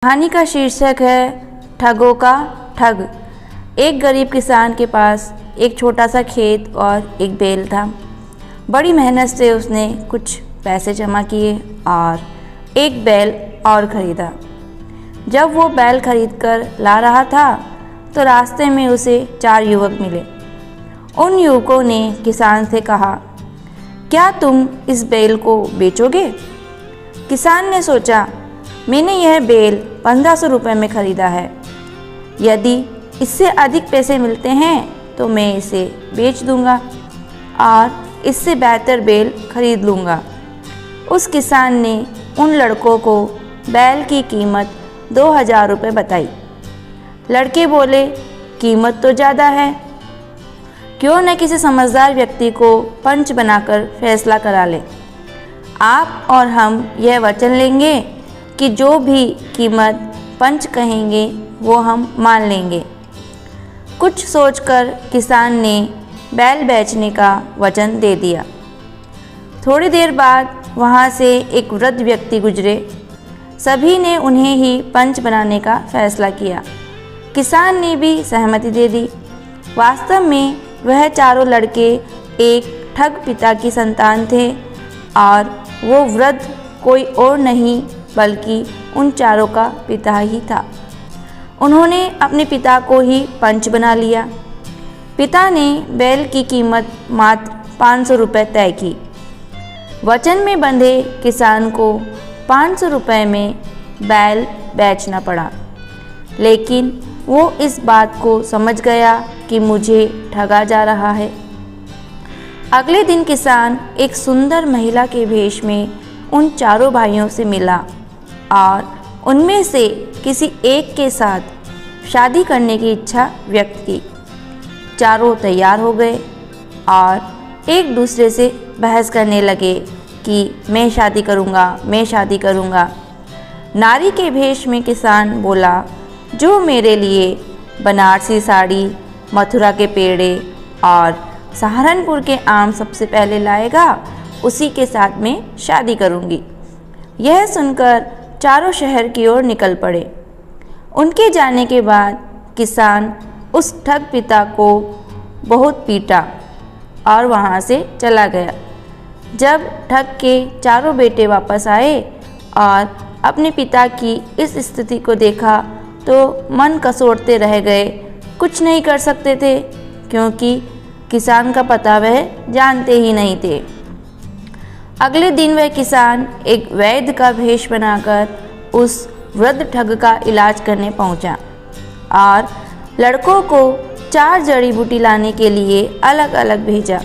कहानी का शीर्षक है ठगों का ठग। एक गरीब किसान के पास एक छोटा सा खेत और एक बैल था। बड़ी मेहनत से उसने कुछ पैसे जमा किए और एक बैल और ख़रीदा। जब वो बैल खरीद कर ला रहा था तो रास्ते में उसे 4 युवक मिले। उन युवकों ने किसान से कहा, क्या तुम इस बैल को बेचोगे? किसान ने सोचा, मैंने यह बैल 1500 रुपये में ख़रीदा है। यदि इससे अधिक पैसे मिलते हैं तो मैं इसे बेच दूंगा और इससे बेहतर बैल खरीद लूँगा। उस किसान ने उन लड़कों को बैल की कीमत 2000 रुपये बताई। लड़के बोले, कीमत तो ज़्यादा है, क्यों न किसी समझदार व्यक्ति को पंच बनाकर फैसला करा लें। आप और हम यह वचन लेंगे कि जो भी कीमत पंच कहेंगे वो हम मान लेंगे। कुछ सोचकर किसान ने बैल बेचने का वचन दे दिया। थोड़ी देर बाद वहाँ से एक वृद्ध व्यक्ति गुजरे। सभी ने उन्हें ही पंच बनाने का फैसला किया। किसान ने भी सहमति दे दी। वास्तव में वह चारों लड़के एक ठग पिता की संतान थे और वो वृद्ध कोई और नहीं बल्कि उन चारों का पिता ही था। उन्होंने अपने पिता को ही पंच बना लिया। पिता ने बैल की कीमत मात्र 500 रुपये तय की। वचन में बंधे किसान को 500 रुपये में बैल बेचना पड़ा, लेकिन वो इस बात को समझ गया कि मुझे ठगा जा रहा है। अगले दिन किसान एक सुंदर महिला के भेष में उन चारों भाइयों से मिला और उनमें से किसी एक के साथ शादी करने की इच्छा व्यक्त की। चारों तैयार हो गए और एक दूसरे से बहस करने लगे कि मैं शादी करूँगा, मैं शादी करूँगा। नारी के भेष में किसान बोला, जो मेरे लिए बनारसी साड़ी, मथुरा के पेड़े और सहारनपुर के आम सबसे पहले लाएगा, उसी के साथ मैं शादी करूँगी। यह सुनकर चारों शहर की ओर निकल पड़े। उनके जाने के बाद किसान उस ठग पिता को बहुत पीटा और वहाँ से चला गया। जब ठग के चारों बेटे वापस आए और अपने पिता की इस स्थिति को देखा तो मन कसोड़ते रह गए। कुछ नहीं कर सकते थे क्योंकि किसान का पता वह जानते ही नहीं थे। अगले दिन वह किसान एक वैद्य का भेष बनाकर उस वृद्ध ठग का इलाज करने पहुंचा और लड़कों को 4 जड़ी बूटी लाने के लिए अलग अलग भेजा।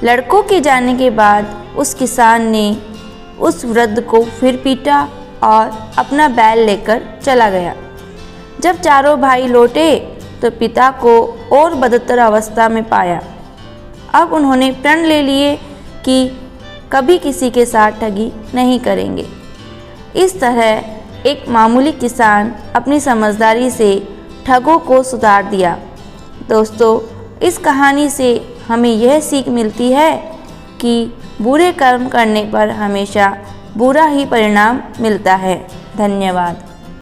लड़कों के जाने के बाद उस किसान ने उस वृद्ध को फिर पीटा और अपना बैल लेकर चला गया। जब चारों भाई लौटे तो पिता को और बदतर अवस्था में पाया। अब उन्होंने प्रण ले लिए कि कभी किसी के साथ ठगी नहीं करेंगे। इस तरह एक मामूली किसान अपनी समझदारी से ठगों को सुधार दिया। दोस्तों, इस कहानी से हमें यह सीख मिलती है कि बुरे कर्म करने पर हमेशा बुरा ही परिणाम मिलता है। धन्यवाद।